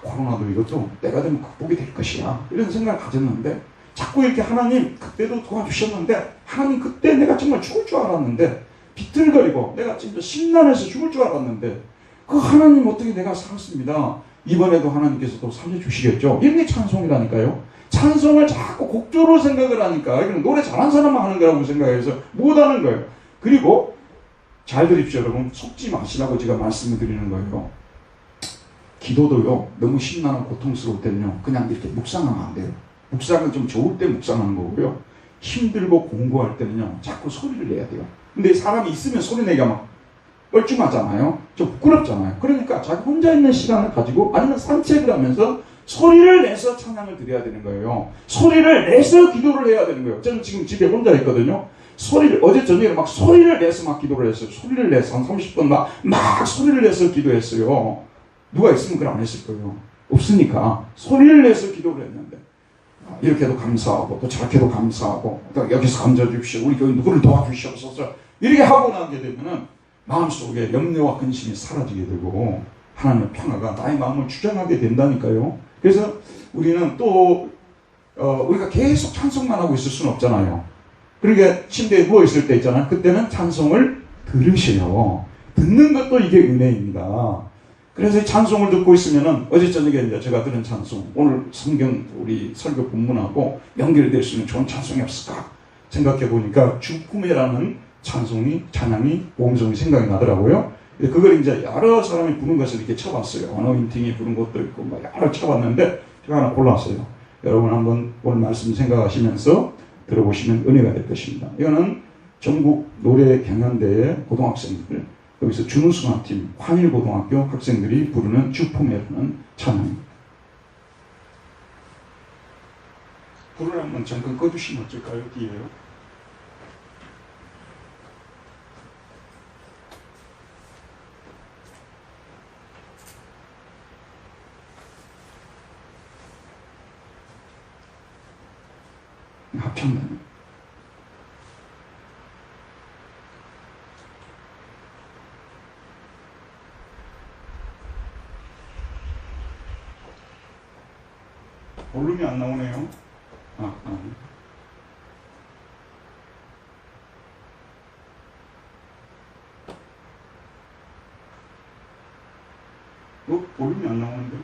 코로나도 이것도 때가 되면 극복이 될 것이야, 이런 생각을 가졌는데, 자꾸 이렇게 하나님 그때도 도와주셨는데, 하나님 그때 내가 정말 죽을 줄 알았는데, 비틀거리고 내가 진짜 심란해서 죽을 줄 알았는데 그 하나님 어떻게 내가 살았습니다. 이번에도 하나님께서 또 살려주시겠죠. 이런 게 찬송이라니까요. 찬송을 자꾸 곡조로 생각을 하니까 이건 노래 잘하는 사람만 하는 거라고 생각해서 못하는 거예요. 그리고 잘 들으십시오 여러분. 속지 마시라고 제가 말씀을 드리는 거예요. 기도도요, 너무 심란하고 고통스러울 때는요, 그냥 이렇게 묵상하면 안 돼요. 묵상은 좀 좋을 때 묵상하는 거고요, 힘들고 공고할 때는요, 자꾸 소리를 내야 돼요. 근데 사람이 있으면 소리 내기가 막 뻘쭘하잖아요. 좀 부끄럽잖아요. 그러니까 자기 혼자 있는 시간을 가지고 아니면 산책을 하면서 소리를 내서 찬양을 드려야 되는 거예요. 소리를 내서 기도를 해야 되는 거예요. 저는 지금 집에 혼자 있거든요. 어제 저녁에 막 소리를 내서 막 기도를 했어요. 소리를 내서 한 30분 막 소리를 내서 기도했어요. 누가 있으면 그걸 안 했을 거예요. 없으니까 소리를 내서 기도를 했는데, 이렇게도 감사하고 또 저렇게도 감사하고 또 여기서 감사해 주십시오, 우리 교회 누구를 도와주시옵소서, 이렇게 하고 나게 되면은 마음속에 염려와 근심이 사라지게 되고 하나님의 평화가 나의 마음을 주장하게 된다니까요. 그래서 우리는 또 우리가 계속 찬송만 하고 있을 수는 없잖아요. 그러니까 침대에 누워있을 때 있잖아요. 그때는 찬송을 들으세요. 듣는 것도 이게 은혜입니다. 그래서 찬송을 듣고 있으면은, 어제 저녁에 이제 제가 들은 찬송, 오늘 성경 우리 설교 본문하고 연결될 수 있는 좋은 찬송이 없을까 생각해 보니까 주품이라는 찬양이 보험송이 생각이 나더라고요. 그걸 이제 여러 사람이 부른 것을 이렇게 쳐봤어요. 어노인팅이 부른 것도 있고 막 여러 쳐봤는데 제가 하나 골랐어요. 여러분 한번 오늘 말씀 생각하시면서 들어보시면 은혜가 될 것입니다. 이거는 전국 노래 경연대회 고등학생들, 여기서 준우승학팀 환일고등학교 학생들이 부르는 주품이라는 찬양입니다. 불을 한번 잠깐 꺼주시면 어쩔까요? 뒤에요. 합창단. 볼륨이 안 나오네요. 볼륨이 안 나오는데.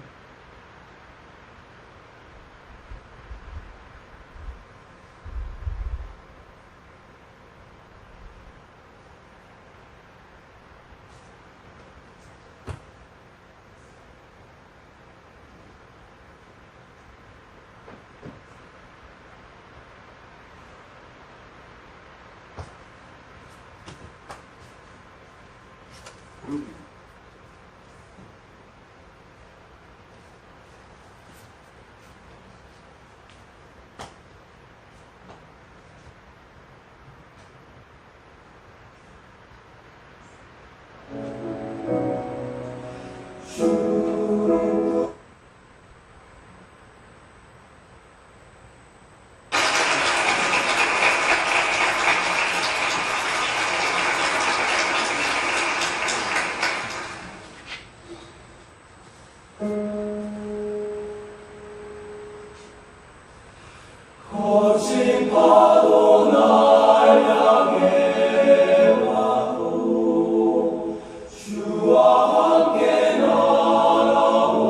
거친 파도 날 향해 와도 주와 함께 날아오르리.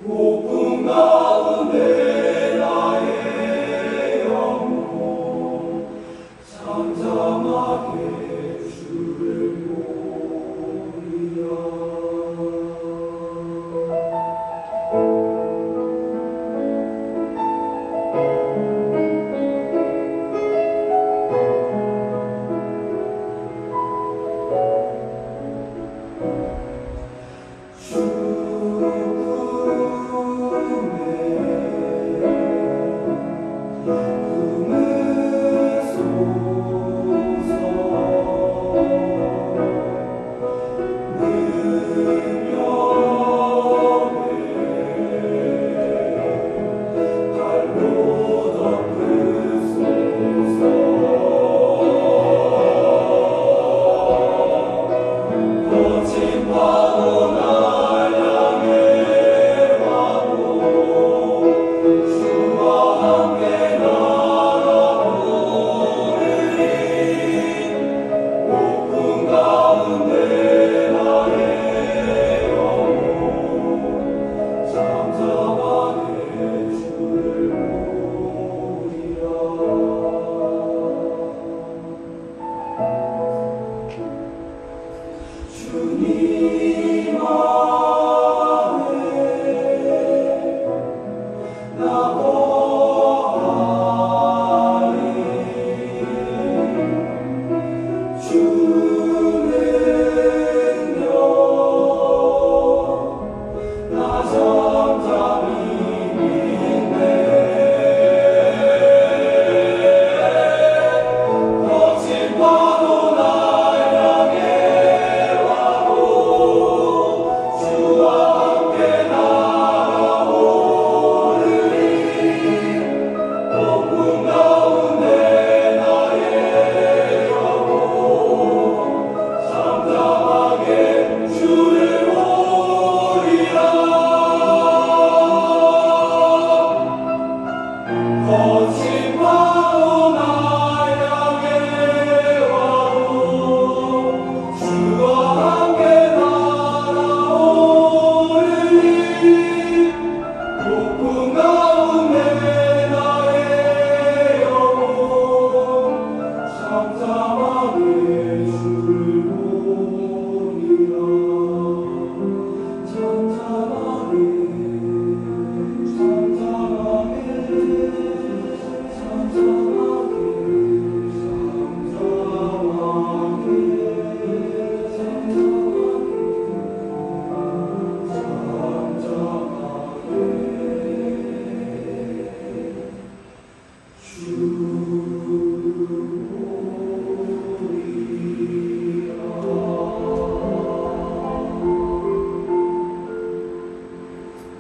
폭풍 가운데 나의 영혼 잠잠하게 주를 보리라.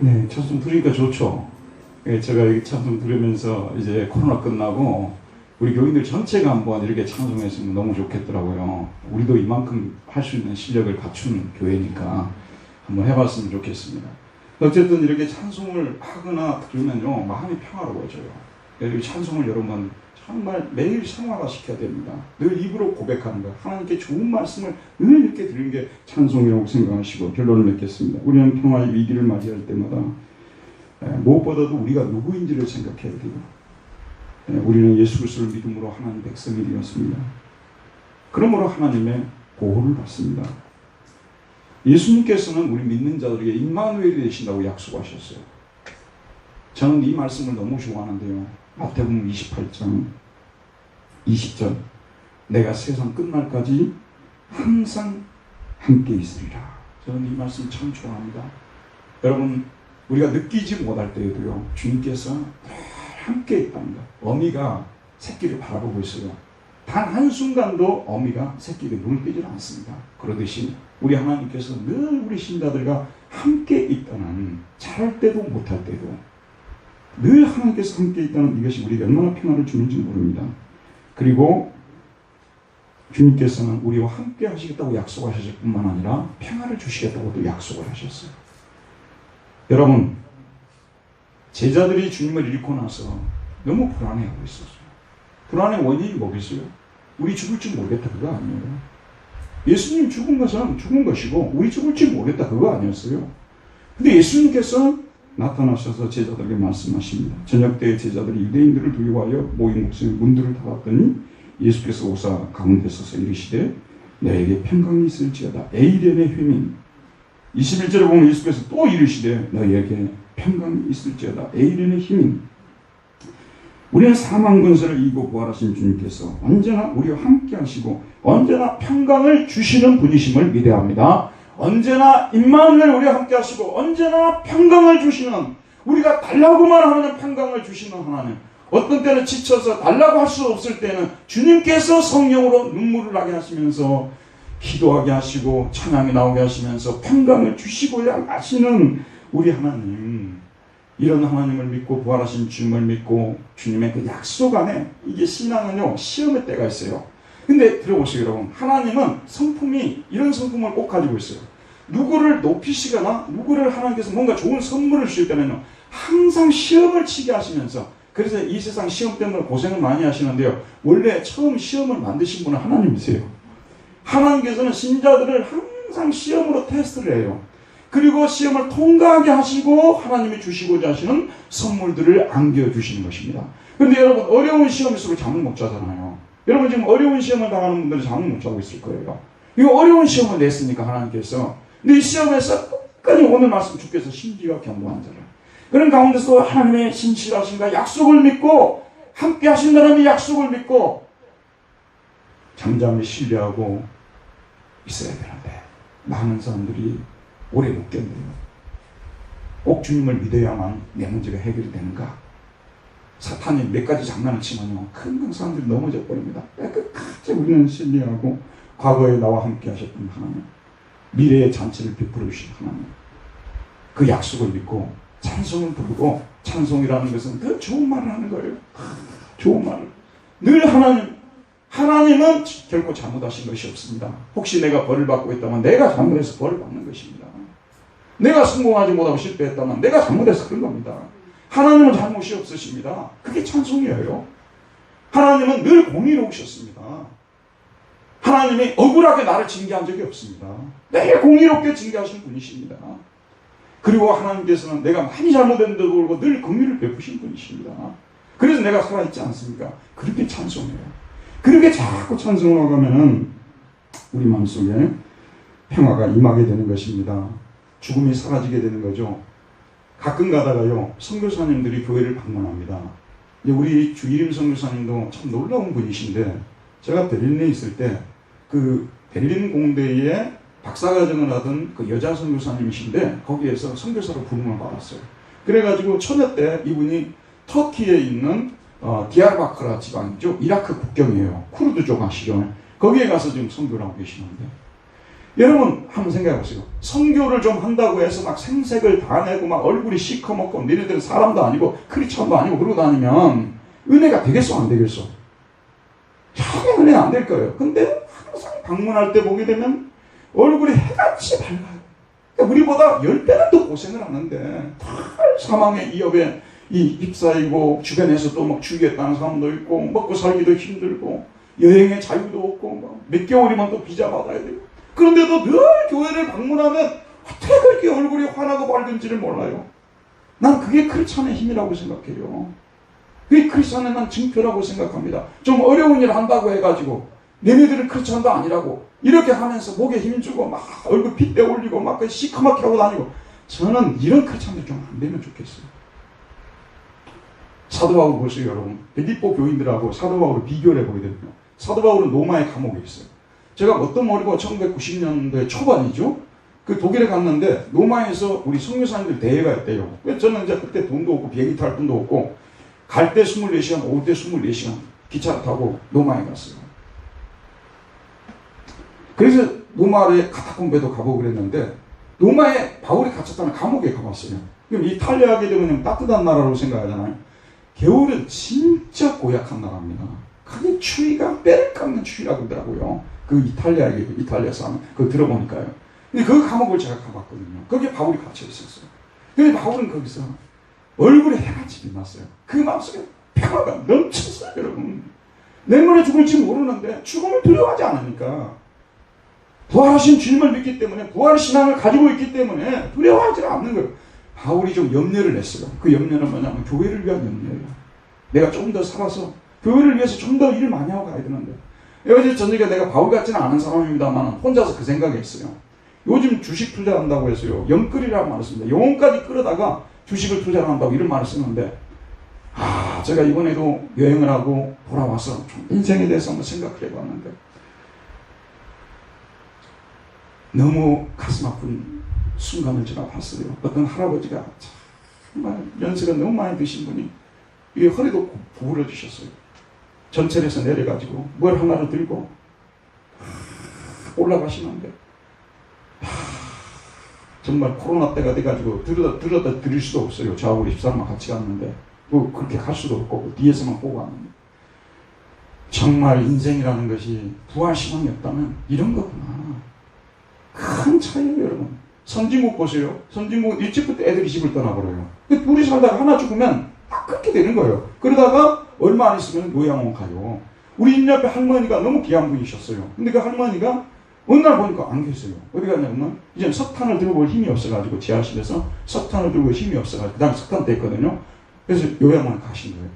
네, 찬송 부르니까 좋죠. 예, 제가 이 찬송 부르면서 이제 코로나 끝나고 우리 교인들 전체가 한번 이렇게 찬송했으면 너무 좋겠더라고요. 우리도 이만큼 할 수 있는 실력을 갖춘 교회니까 한번 해봤으면 좋겠습니다. 어쨌든 이렇게 찬송을 하거나 들으면요, 마음이 평화로워져요. 이 찬송을 여러분 정말 매일 생활화 시켜야 됩니다. 늘 입으로 고백하는 거, 하나님께 좋은 말씀을 늘 이렇게 들은 게 찬송이라고 생각하시고 결론을 맺겠습니다. 우리는 평화의 위기를 맞이할 때마다 무엇보다도 우리가 누구인지를 생각해야 돼요. 우리는 예수 그리스도를 믿음으로 하나님 백성이 되었습니다. 그러므로 하나님의 보호를 받습니다. 예수님께서는 우리 믿는 자들에게 임마누엘이 되신다고 약속하셨어요. 저는 이 말씀을 너무 좋아하는데요. 마태복음 28장 20절, 내가 세상 끝날까지 항상 함께 있으리라. 저는 이 말씀 참 좋아합니다. 여러분, 우리가 느끼지 못할 때에도요, 주님께서 늘 함께 있답니다. 어미가 새끼를 바라보고 있어요. 단 한순간도 어미가 새끼를 눈을 떼지 않습니다. 그러듯이 우리 하나님께서 늘 우리 신자들과 함께 있다는, 잘할 때도 못할 때도 늘 하나님께서 함께 있다는 이것이 우리에게 얼마나 평화를 주는지 모릅니다. 그리고 주님께서는 우리와 함께 하시겠다고 약속하셨을 뿐만 아니라 평화를 주시겠다고도 약속을 하셨어요. 여러분, 제자들이 주님을 잃고 나서 너무 불안해하고 있었어요. 불안의 원인이 뭐겠어요? 우리 죽을지 모르겠다 그거 아니에요. 예수님 죽은 것은 죽은 것이고 우리 죽을지 모르겠다 그거 아니었어요. 근데 예수님께서 나타나셔서 제자들에게 말씀하십니다. 저녁 때에 제자들이 유대인들을 두려워하여 모인 곳에 문들을 닫았더니 예수께서 오사 가운데 서서 이르시되 너에게 평강이 있을지어다. 에이렌의 휘민. 21절에 보면 예수께서 또 이르시되 너에게 평강이 있을지어다. 에이렌의 휘민. 우리는 사망 권세를 이기고 부활하신 주님께서 언제나 우리와 함께 하시고 언제나 평강을 주시는 분이심을 믿어야 합니다. 언제나 임마누엘 우리와 함께 하시고 언제나 평강을 주시는, 우리가 달라고만 하면 평강을 주시는 하나님. 어떤 때는 지쳐서 달라고 할 수 없을 때는 주님께서 성령으로 눈물을 나게 하시면서 기도하게 하시고 찬양이 나오게 하시면서 평강을 주시고야 하시는 우리 하나님. 이런 하나님을 믿고 부활하신 주님을 믿고 주님의 그 약속 안에, 이게 신앙은요 시험의 때가 있어요. 근데 들어보세요 여러분, 하나님은 성품이 이런 성품을 꼭 가지고 있어요. 누구를 높이시거나 누구를 하나님께서 뭔가 좋은 선물을 주실 때는요 항상 시험을 치게 하시면서, 그래서 이 세상 시험 때문에 고생을 많이 하시는데요, 원래 처음 시험을 만드신 분은 하나님이세요. 하나님께서는 신자들을 항상 시험으로 테스트를 해요. 그리고 시험을 통과하게 하시고 하나님이 주시고자 하시는 선물들을 안겨주시는 것입니다. 그런데 여러분, 어려운 시험일수록 잠을 못 자잖아요. 여러분 지금 어려운 시험을 당하는 분들은 잠을 못 자고 있을 거예요. 이거 어려운 시험을 냈으니까 하나님께서. 근데 이 시험에서 끝까지 오늘 말씀 주께서 신비가 견고한 자를, 그런 가운데서 하나님의 신실하신가 약속을 믿고 함께 하신다는 약속을 믿고 잠잠히 신뢰하고 있어야 되는데 많은 사람들이 오래 못 견뎌요. 꼭 주님을 믿어야만 내 문제가 해결되는가? 사탄이 몇 가지 장난을 치면요 금방 사람들이 넘어져 버립니다. 끝까지 우리는 신뢰하고 과거에 나와 함께 하셨던 하나님, 미래의 잔치를 베풀어 주신 하나님, 그 약속을 믿고 찬송을 부르고, 찬송이라는 것은 그 좋은 말을 하는 거예요. 좋은 말을. 늘 하나님은 결코 잘못하신 것이 없습니다. 혹시 내가 벌을 받고 있다면 내가 잘못해서 벌을 받는 것입니다. 내가 성공하지 못하고 실패했다면 내가 잘못해서 그런 겁니다. 하나님은 잘못이 없으십니다. 그게 찬송이에요. 하나님은 늘 공의로우셨습니다. 하나님이 억울하게 나를 징계한 적이 없습니다. 늘 공의롭게 징계하신 분이십니다. 그리고 하나님께서는 내가 많이 잘못했는데도 불구하고 늘 긍휼을 베푸신 분이십니다. 그래서 내가 살아있지 않습니까? 그렇게 찬송해요. 그렇게 자꾸 찬송을 하면은 우리 마음속에 평화가 임하게 되는 것입니다. 죽음이 사라지게 되는 거죠. 가끔 가다가요 선교사님들이 교회를 방문합니다. 우리 주일임 선교사님도 참 놀라운 분이신데, 제가 베를린에 있을 때 그 베를린 공대에 박사과정을 하던 그 여자 선교사님이신데 거기에서 선교사로 부름을 받았어요. 그래가지고 초대 때 이분이 터키에 있는 디아르바크라 지방이죠. 이라크 국경이에요. 쿠르드족 아시죠? 거기에 가서 지금 선교를 하고 계시는데, 여러분 한번 생각해 보세요. 선교를 좀 한다고 해서 막 생색을 다 내고 막 얼굴이 시커멓고 너희들은 사람도 아니고 크리스천도 아니고 그러고 다니면 은혜가 되겠어 안 되겠어? 전혀 은혜가 안 될 거예요. 근데 항상 방문할 때 보게 되면 얼굴이 해같이 밝아요. 그러니까 우리보다 10배는 더 고생을 하는데 사망의 위협에 휩싸이고 주변에서 또 막 죽이겠다는 사람도 있고 먹고 살기도 힘들고 여행의 자유도 없고 몇 개월이면 또 비자 받아야 되고, 그런데도 늘 교회를 방문하면 어떻게 그렇게 얼굴이 환하고 밝은지를 몰라요. 난 그게 크리스천의 힘이라고 생각해요. 그게 크리스천의 난 증표라고 생각합니다. 좀 어려운 일 한다고 해가지고 너네들은 크리스천도 아니라고 이렇게 하면서 목에 힘주고 막 얼굴 핏대 올리고 막 시커멓게 하고 다니고, 저는 이런 크리스천들 좀 안 되면 좋겠어요. 사도 바울 보세요 여러분. 빌립보 교인들하고 사도 바울을 비교를 해보게 되면요, 사도 바울은 로마의 감옥에 있어요. 제가 어떤 머리가 1990년대 초반이죠. 그 독일에 갔는데 로마에서 우리 선교사님들 대회가 있대요. 저는 이제 그때 돈도 없고 비행기 탈 돈도 없고 갈 때 24시간, 올 때 24시간 기차를 타고 로마에 갔어요. 그래서 로마의 카타콤베도 가보고 그랬는데, 로마에 바울이 갇혔다는 감옥에 가봤어요. 그럼 이탈리아 하게 되면 따뜻한 나라로 생각하잖아요. 겨울은 진짜 고약한 나라입니다. 그게 추위가 뼈를 깎는 추위라고 하더라고요. 그 이탈리아 사람 그거 들어보니까요. 근데 그 감옥을 제가 가봤거든요. 거기에 바울이 갇혀 있었어요. 근데 바울은 거기서 얼굴에 해같이 빛났어요. 그 마음속에 평화가 넘쳤어요, 여러분. 내일모레 죽을지 모르는데 죽음을 두려워하지 않으니까. 부활하신 주님을 믿기 때문에, 부활 신앙을 가지고 있기 때문에 두려워하지 않는 거예요. 바울이 좀 염려를 냈어요. 그 염려는 뭐냐면 교회를 위한 염려예요. 내가 조금 더 살아서 교회를 위해서 좀 더 일을 많이 하고 가야 되는데. 어제 저녁에 내가 바울 같지는 않은 사람입니다만 혼자서 그 생각이 있어요. 요즘 주식 투자한다고 해서요, 영끌이라고 말을 씁니다. 영혼까지 끌어다가 주식을 투자한다고 이런 말을 쓰는데, 제가 이번에도 여행을 하고 돌아와서 좀 인생에 대해서 한번 생각을 해봤는데 너무 가슴 아픈 순간을 제가 봤어요. 어떤 할아버지가 정말 연세가 너무 많이 드신 분이 이 허리도 구부러지셨어요. 전철에서 내려가지고 뭘 하나를 들고 올라가시는데 정말 코로나 때가 돼가지고 들어다 드릴 수도 없어요. 저하고 우리 집사람과 같이 갔는데 그렇게 갈 수도 없고 뒤에서만 보고 갔는데 정말 인생이라는 것이 부활신앙이 없다면 이런 거구나. 큰 차이예요, 여러분. 선진국 보세요. 선진국 일찍부터 애들이 집을 떠나버려요. 둘이 살다가 하나 죽으면 딱 그렇게 되는 거예요. 그러다가 얼마 안 있으면 요양원 가요. 우리 집 옆에 할머니가 너무 귀한 분이셨어요. 근데 그 할머니가 어느 날 보니까 안 계세요. 어디 갔냐면 이제 석탄을 들고 올 힘이 없어가지고 지하실에서 석탄을 들고 올 힘이 없어가지고 그 다음에 석탄 뗐거든요. 그래서 요양원에 가신 거예요.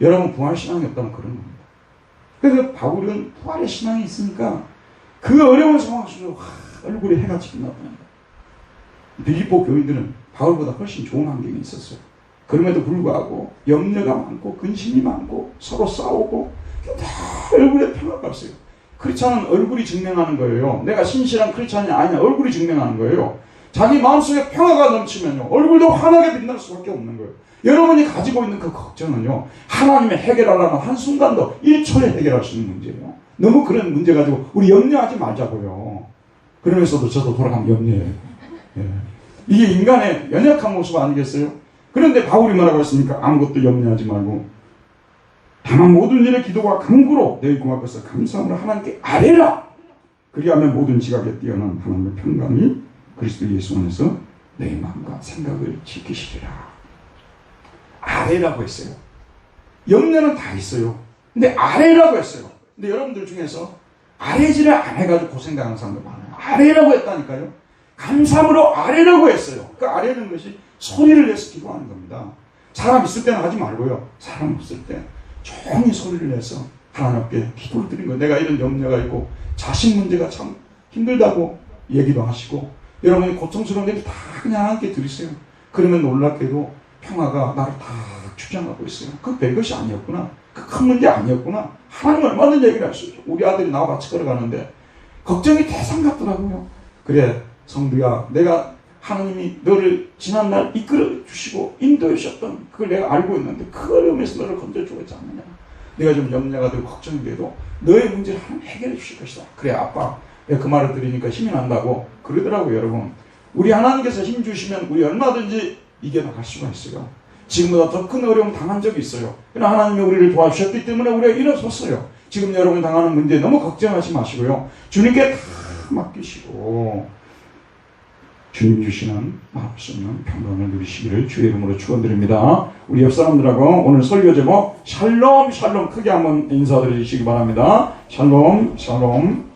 여러분 부활신앙이 없다면 그런 겁니다. 그래서 바울은 부활의 신앙이 있으니까 그 어려운 상황 속에서 얼굴에 해가 빛났다는 거예요. 빌립보 교인들은 바울보다 훨씬 좋은 환경이 있었어요. 그럼에도 불구하고 염려가 많고 근심이 많고 서로 싸우고 다 얼굴에 평화가 없어요. 크리스찬은 얼굴이 증명하는 거예요. 내가 신실한 크리스찬이 아니냐 얼굴이 증명하는 거예요. 자기 마음속에 평화가 넘치면요 얼굴도 환하게 빛날 수밖에 없는 거예요. 여러분이 가지고 있는 그 걱정은요 하나님의 해결하려면 한순간도 1초에 해결할 수 있는 문제예요. 너무 그런 문제 가지고 우리 염려하지 말자고요. 그러면서도 저도 돌아가면 염려해요. 예. 이게 인간의 연약한 모습 아니겠어요? 그런데 바울이 뭐라고 했습니까? 아무것도 염려하지 말고 다만 모든 일에 기도와 간구로 너희 구할 것을 감사함으로 하나님께 아뢰라. 그리하면 모든 지각에 뛰어난 하나님의 평강이 그리스도 예수 안에서 너희 마음과 생각을 지키시리라. 아뢰라고 했어요. 염려는 다 있어요. 근데 아뢰라고 했어요. 근데 여러분들 중에서 아뢰지를 안 해가지고 고생당하는 사람들 많아요. 아뢰라고 했다니까요. 감사함으로 아뢰라고 했어요. 그 아뢰는 것이 소리를 내서 기도하는 겁니다. 사람 있을 때는 하지 말고요. 사람 없을 때 조용히 소리를 내서 하나님께 기도를 드린 거예요. 내가 이런 염려가 있고 자식 문제가 참 힘들다고 얘기도 하시고 여러분이 고통스러운 얘기 다 그냥 함께 들으세요. 그러면 놀랍게도 평화가 나를 다 주장하고 있어요. 그 별것이 아니었구나. 그 큰 문제 아니었구나. 하나님 얼마든지 얘기를 할 수 있죠. 우리 아들이 나와 같이 걸어가는데 걱정이 대상 같더라고요. 그래 성두야 내가 하나님이 너를 지난날 이끌어 주시고 인도해 주셨던 그걸 내가 알고 있는데 그 어려움에서 너를 건져주고 있지 않느냐. 내가 좀 염려가 되고 걱정이 돼도 너의 문제를 하나님 해결해 주실 것이다. 그래 아빠 내가 그 말을 들으니까 힘이 난다고 그러더라고요. 여러분 우리 하나님께서 힘 주시면 우리 얼마든지 이겨나갈 수가 있어요. 지금보다 더 큰 어려움 당한 적이 있어요. 그러나 하나님이 우리를 도와주셨기 때문에 우리가 일어섰어요. 지금 여러분 당하는 문제 너무 걱정하지 마시고요. 주님께 다 맡기시고 주님 주시는 말할 수 없는 평강을 누리시기를 주의 이름으로 축원드립니다. 우리 옆 사람들하고 오늘 설교 제목 샬롬 샬롬 크게 한번 인사드리시기 바랍니다. 샬롬 샬롬.